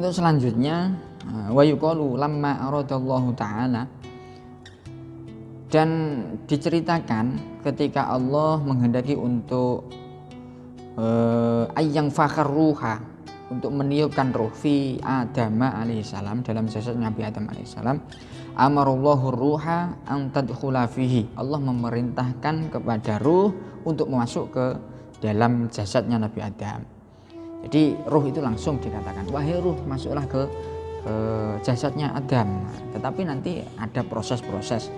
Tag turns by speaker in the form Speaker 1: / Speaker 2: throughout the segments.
Speaker 1: untuk selanjutnya wa yuqalu lamma aradallahu ta'ala, dan diceritakan ketika Allah menghendaki untuk ayyang fakhar ruha, untuk meniupkan ruh fi Adam alaihissalam, dalam jasad Nabi Adam alaihissalam, amarallahu ruha an tadkhula fihi, Allah memerintahkan kepada ruh untuk masuk ke dalam jasadnya Nabi Adam. Jadi ruh itu langsung dikatakan, wahai ruh masuklah ke jasadnya Adam. Tetapi nanti ada proses-proses,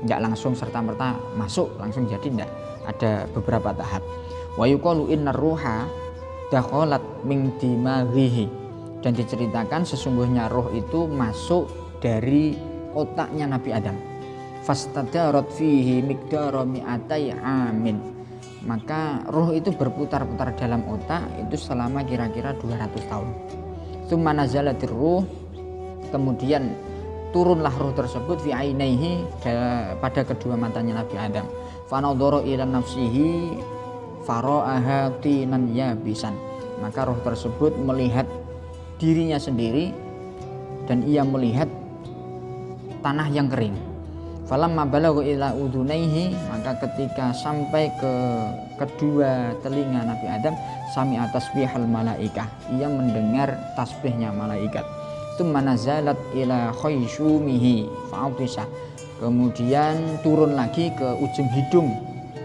Speaker 1: tidak langsung serta-merta masuk langsung jadi, tidak, ada beberapa tahap. Wa yuqalu innar ruha dakhalat min dimaghihi, dan diceritakan sesungguhnya roh itu masuk dari otaknya Nabi Adam. Fastadarat fihi miqdara mi'atai amin, maka roh itu berputar-putar dalam otak itu selama kira-kira 200 tahun. Tsumma nazalatir ruh, kemudian turunlah roh tersebut fi ainaihi, pada kedua matanya Nabi Adam. Fanadhara ila nafsihi fara'aha tinan yabisan, maka roh tersebut melihat dirinya sendiri dan ia melihat tanah yang kering. Falamma balagha ila udunaihi, maka ketika sampai ke kedua telinga Nabi Adam, sami'a tasbihal malaikah, ia mendengar tasbihnya malaikat. Tsumma nazalat ila khaysyumihi fa'atisa, kemudian turun lagi ke ujung hidung,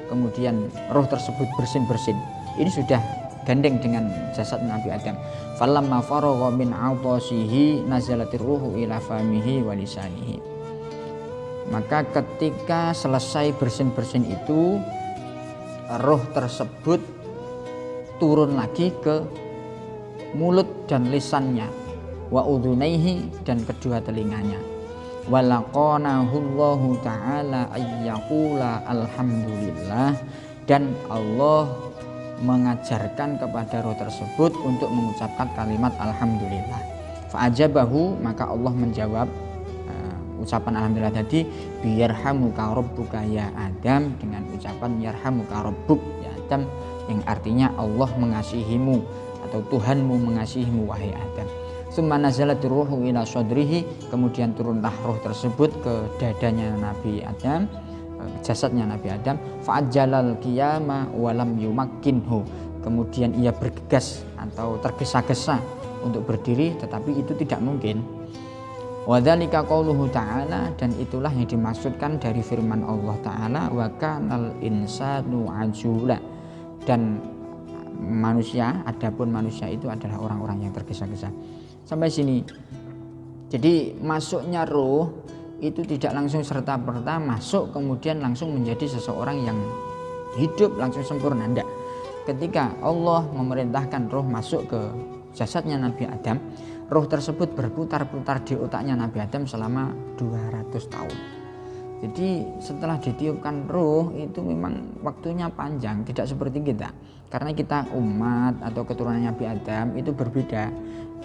Speaker 1: kemudian roh tersebut bersin-bersin. Ini sudah gandeng dengan jasad Nabi Adam. Falamma faragha min 'atasihi nazalatir ruhu ila famihi wa lisanihi, maka ketika selesai bersin-bersin itu, roh tersebut turun lagi ke mulut dan lisannya, wa udhunaihi, dan kedua telinganya. Walaqanahullahu ta'ala ayyaqula alhamdulillah, dan Allah mengajarkan kepada roh tersebut untuk mengucapkan kalimat alhamdulillah. Fa'ajabahu, maka Allah menjawab ucapan alhamdulillah tadi, biyarhamuka rabbuka ya Adam, dengan ucapan yarhamuka rabbuk ya Adam, yang artinya Allah mengasihimu atau Tuhanmu mengasihimu wahai Adam. Tsumma nazalatir ruhu ila sadrihi, kemudian turunlah roh tersebut ke dadanya Nabi Adam, jasadnya Nabi Adam. Fa'ajjalal qiyama wa lam yumakkinhu, kemudian ia bergegas atau tergesa-gesa untuk berdiri, tetapi itu tidak mungkin. Wa dzalika qauluhu ta'ala, dan itulah yang dimaksudkan dari firman Allah Ta'ala, wa kanal insanu ajula, dan manusia, adapun manusia itu adalah orang-orang yang tergesa-gesa. Sampai sini. Jadi masuknya roh itu tidak langsung serta-merta masuk kemudian langsung menjadi seseorang yang hidup langsung sempurna, tidak. Ketika Allah memerintahkan roh masuk ke jasadnya Nabi Adam, roh tersebut berputar-putar di otaknya Nabi Adam selama 200 tahun. Jadi setelah ditiupkan roh itu memang waktunya panjang, tidak seperti kita. Karena kita umat atau keturunan Nabi Adam itu berbeda.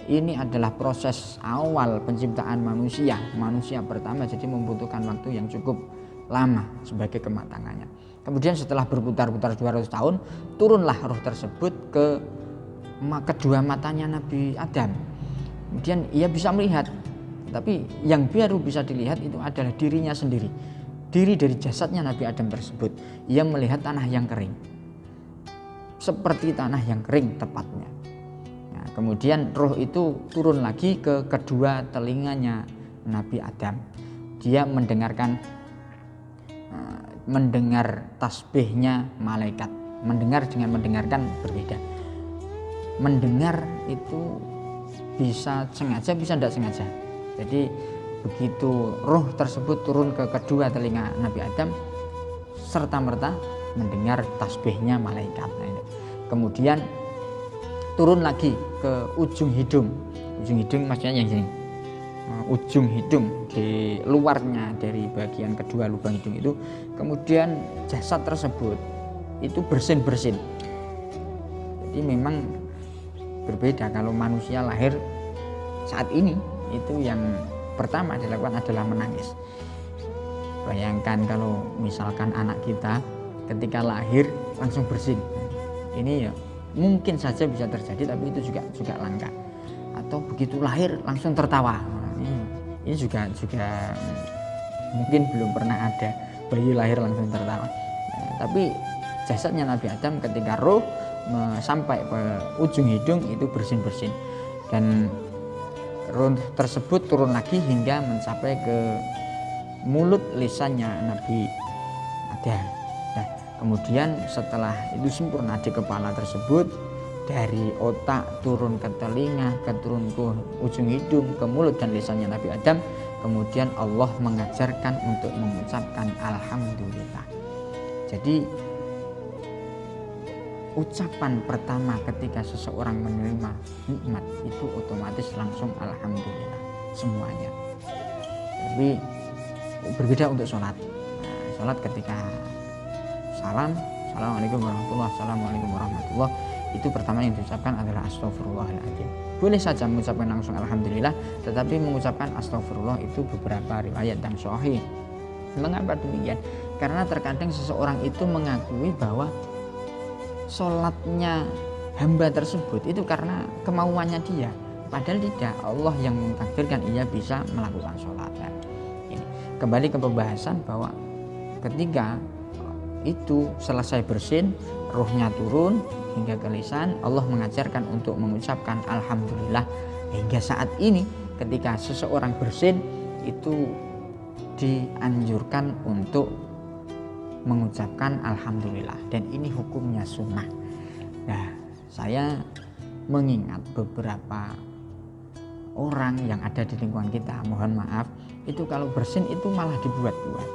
Speaker 1: Ini adalah proses awal penciptaan manusia pertama, jadi membutuhkan waktu yang cukup lama sebagai kematangannya. Kemudian setelah berputar-putar 200 tahun, turunlah roh tersebut ke kedua matanya Nabi Adam. Kemudian ia bisa melihat, tapi yang baru bisa dilihat itu adalah dirinya sendiri, diri dari jasadnya Nabi Adam tersebut. Ia melihat tanah yang kering, seperti tanah yang kering tepatnya. Nah, kemudian roh itu turun lagi ke kedua telinganya Nabi Adam. Dia mendengar tasbihnya malaikat. Mendengar dengan mendengarkan berbeda. Mendengar itu bisa sengaja, bisa tidak sengaja. Jadi begitu roh tersebut turun ke kedua telinga Nabi Adam, serta-merta mendengar tasbihnya malaikat. Nah, kemudian turun lagi ke ujung hidung. Ujung hidung maksudnya yang sini. Ujung hidung di luarnya dari bagian kedua lubang hidung itu. Kemudian jasad tersebut itu bersin-bersin. Jadi memang berbeda. Kalau manusia lahir saat ini, itu yang pertama dilakukan adalah menangis. Bayangkan kalau misalkan anak kita ketika lahir langsung bersin. Ini ya mungkin saja bisa terjadi, tapi itu juga langka. atau begitu lahir langsung tertawa. Ini juga mungkin belum pernah ada bayi lahir langsung tertawa. Tapi jasadnya Nabi Adam ketika roh sampai ke ujung hidung itu bersin-bersin, dan roh tersebut turun lagi hingga mencapai ke mulut lisannya Nabi Adam. Nah, kemudian setelah itu sempurna di kepala tersebut, dari otak turun ke telinga, turun ke ujung hidung, ke mulut dan lisannya Nabi Adam. Kemudian Allah mengajarkan untuk mengucapkan alhamdulillah. Jadi ucapan pertama ketika seseorang menerima nikmat itu otomatis langsung alhamdulillah semuanya. Tapi berbeda untuk sholat. Sholat ketika assalamualaikum warahmatullah, itu pertama yang diucapkan adalah astaghfirullahaladzim. Boleh saja mengucapkan langsung alhamdulillah, tetapi mengucapkan astaghfirullah itu beberapa riwayat dan sahih. Mengapa demikian? Karena terkadang seseorang itu mengakui bahwa sholatnya hamba tersebut itu karena kemauannya dia, padahal tidak. Allah yang mentakdirkan ia bisa melakukan sholat. Nah, ini kembali ke pembahasan bahwa ketika itu selesai bersin, ruhnya turun hingga ke lisan, Allah mengajarkan untuk mengucapkan alhamdulillah. Hingga saat ini ketika seseorang bersin itu dianjurkan untuk mengucapkan alhamdulillah, dan ini hukumnya sunnah. Nah, saya mengingat beberapa orang yang ada di lingkungan kita, mohon maaf, itu kalau bersin itu malah dibuat-buat.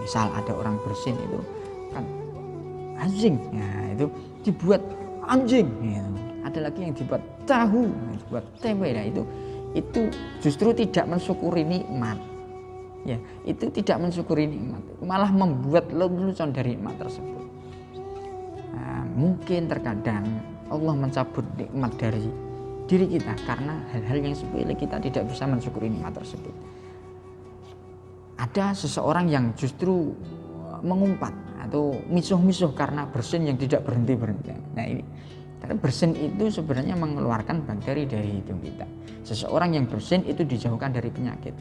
Speaker 1: Misal ada orang bersin itu kan anjing, ya itu dibuat anjing, ya. Ada lagi yang dibuat tahu, dibuat tempe, ya itu justru tidak mensyukuri nikmat. Ya, itu tidak mensyukuri nikmat, malah membuat lelucon dari nikmat tersebut. Nah, mungkin terkadang Allah mencabut nikmat dari diri kita karena hal-hal yang sepele, kita tidak bisa mensyukuri nikmat tersebut. Ada seseorang yang justru mengumpat atau misuh-misuh karena bersin yang tidak berhenti-berhenti. Nah, ini karena bersin itu sebenarnya mengeluarkan bakteri dari hidung kita. Seseorang yang bersin itu dijauhkan dari penyakit.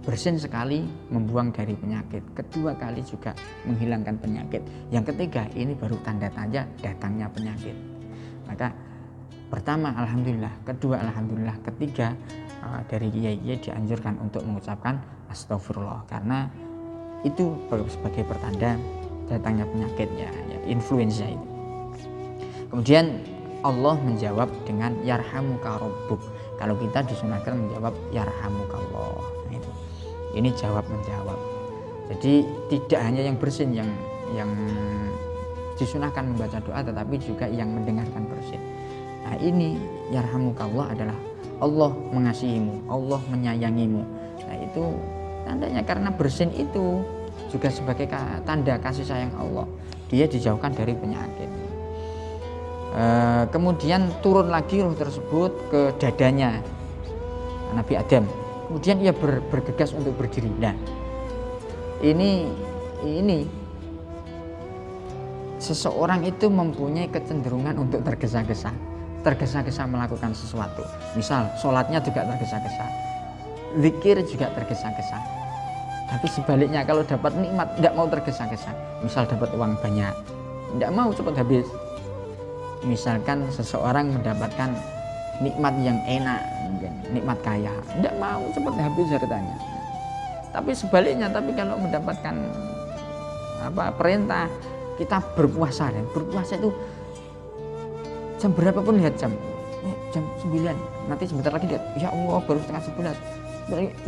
Speaker 1: Bersin sekali membuang dari penyakit, kedua kali juga menghilangkan penyakit, yang ketiga ini baru tanda-tanda datangnya penyakit. Maka pertama alhamdulillah, kedua alhamdulillah, ketiga dari kiai dianjurkan untuk mengucapkan astagfirullah, karena itu sebagai pertanda datangnya penyakitnya, ya, influenza itu. Kemudian Allah menjawab dengan yarhamuka rabbuk. Kalau kita disunahkan menjawab yarhamukallah. Nah, itu. Ini jawab menjawab. Jadi tidak hanya yang bersin yang disunahkan membaca doa, tetapi juga yang mendengarkan bersin. Nah, ini yarhamukallah adalah Allah mengasihimu, Allah menyayangimu. Nah, itu tandanya, karena bersin itu juga sebagai tanda kasih sayang Allah. Dia dijauhkan dari penyakit. Kemudian turun lagi roh tersebut ke dadanya Nabi Adam. Kemudian ia bergegas untuk berdiri. Nah, ini seseorang itu mempunyai kecenderungan untuk tergesa-gesa melakukan sesuatu. Misal sholatnya juga tergesa-gesa, zikir juga tergesa-gesa. Tapi sebaliknya, kalau dapat nikmat tidak mau tergesa-gesa. Misal dapat uang banyak, tidak mau cepat habis. Misalkan seseorang mendapatkan nikmat yang enak, nikmat kaya, tidak mau cepat habis hartanya. Tapi sebaliknya, tapi kalau mendapatkan perintah, kita berpuasa, dan berpuasa itu jam berapapun lihat jam 9, nanti sebentar lagi lihat, ya Allah baru setengah 11,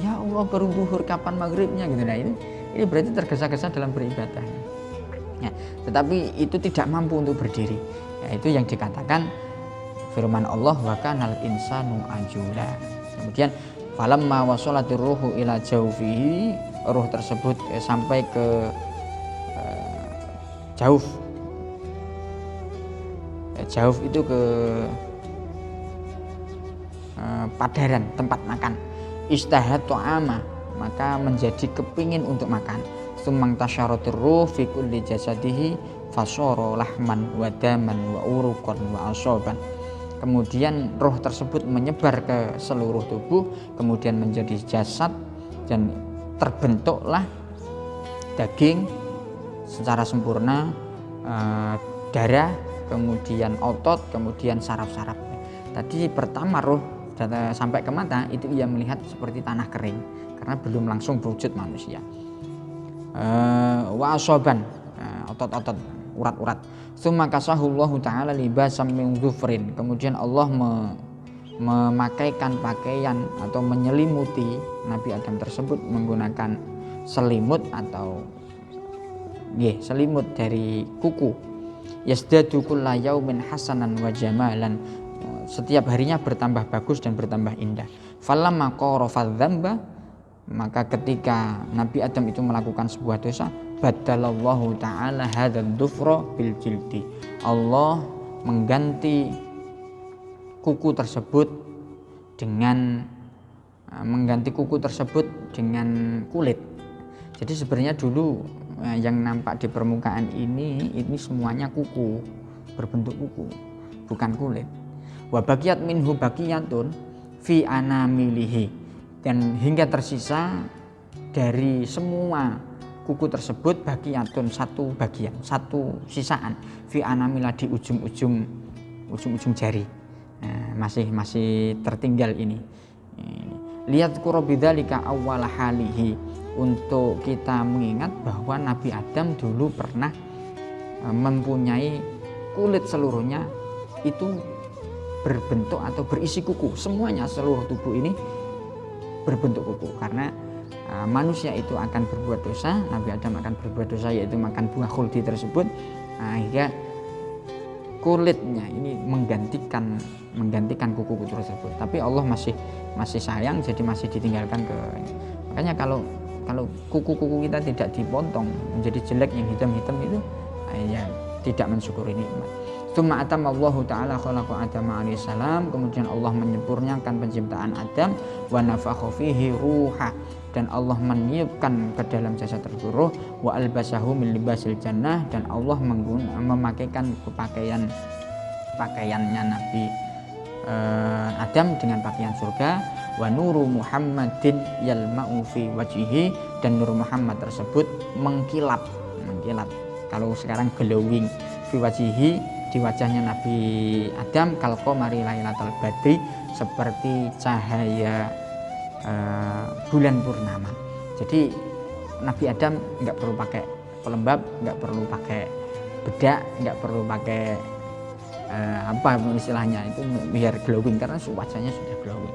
Speaker 1: ya Allah baru zuhur, kapan maghribnya gitu. Nah, ini berarti tergesa-gesa dalam beribadah. Ya, tetapi itu tidak mampu untuk berdiri. Ya, itu yang dikatakan firman Allah, wa kanal insanu ajula. Kemudian falamma wasalatir ruhu ila jaufihi, ruh tersebut sampai ke jauf itu ke padaran tempat makan. Istahat ta'ama, maka menjadi kepingin untuk makan. Sumang tasyaratir ruh fi kulli jasadihi fasara lahman wa daman wa uruqan wa asaban. kemudian roh tersebut menyebar ke seluruh tubuh, kemudian menjadi jasad dan terbentuklah daging secara sempurna, darah, kemudian otot, kemudian saraf-saraf. Tadi pertama roh sampai ke mata itu ia melihat seperti tanah kering karena belum langsung berwujud manusia. Wa asoban, otot-otot, urat-urat. Tsumma kasahullahu ta'ala libasam min dhufrin. Kemudian Allah memakaikan pakaian atau menyelimuti Nabi Adam tersebut menggunakan selimut atau selimut dari kuku. Yasdadu kulla yaumin hasanan wa jamalan. Setiap harinya bertambah bagus dan bertambah indah. Falamma qarafa dzamba, maka ketika Nabi Adam itu melakukan sebuah dosa, badalallahu ta'ala hadzal dhufra bil jildi. Allah mengganti kuku tersebut dengan kulit. Jadi sebenarnya dulu yang nampak di permukaan ini semuanya kuku, berbentuk kuku, bukan kulit. Wa baqiyat minhu baqiyatun fi anamilihi, dan hingga tersisa dari semua kuku tersebut baqiyatun, satu bagian, satu sisaan, fi anamila, di ujung-ujung jari. Masih tertinggal ini. Lihat bidzalika awwal halihi, untuk kita mengingat bahwa Nabi Adam dulu pernah mempunyai kulit seluruhnya itu berbentuk atau berisi kuku. Semuanya, seluruh tubuh ini berbentuk kuku, karena manusia itu akan berbuat dosa, Nabi Adam akan berbuat dosa, yaitu makan buah khuldi tersebut, hingga kulitnya ini menggantikan kuku tersebut. Tapi Allah masih sayang, jadi masih ditinggalkan ke. Makanya kalau kuku-kuku kita tidak dipotong menjadi jelek yang hitam-hitam itu, ya tidak mensyukuri nikmat. Tsumma atamallahu ta'ala khalaqa Adam alaihi salam, kemudian Allah menyempurnakan penciptaan Adam, wa nafakha fihi ruha, dan Allah meniupkan ke dalam jasad tersebut ruh, wa albasahu min libasil jannah, dan Allah memakaikan pakaiannya Nabi Adam dengan pakaian surga, wa nuru Muhammadin yalma'u fi wajhihi, dan nur Muhammad tersebut mengkilat. Kalau sekarang glowing, fi wajhihi, di wajahnya Nabi Adam, kal qamari lailatul badri, seperti cahaya bulan purnama. Jadi Nabi Adam nggak perlu pakai pelembab, nggak perlu pakai bedak, nggak perlu pakai apa istilahnya itu biar glowing, karena wajahnya sudah glowing.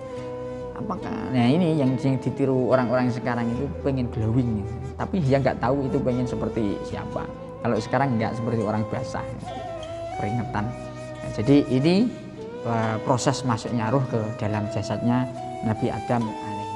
Speaker 1: Apakah ini yang ditiru orang-orang sekarang itu pengen glowing, tapi dia nggak tahu itu pengen seperti siapa. Kalau sekarang nggak, seperti orang basah, keringetan. Jadi ini proses masuknya ruh ke dalam jasadnya Nabi Adam alaihi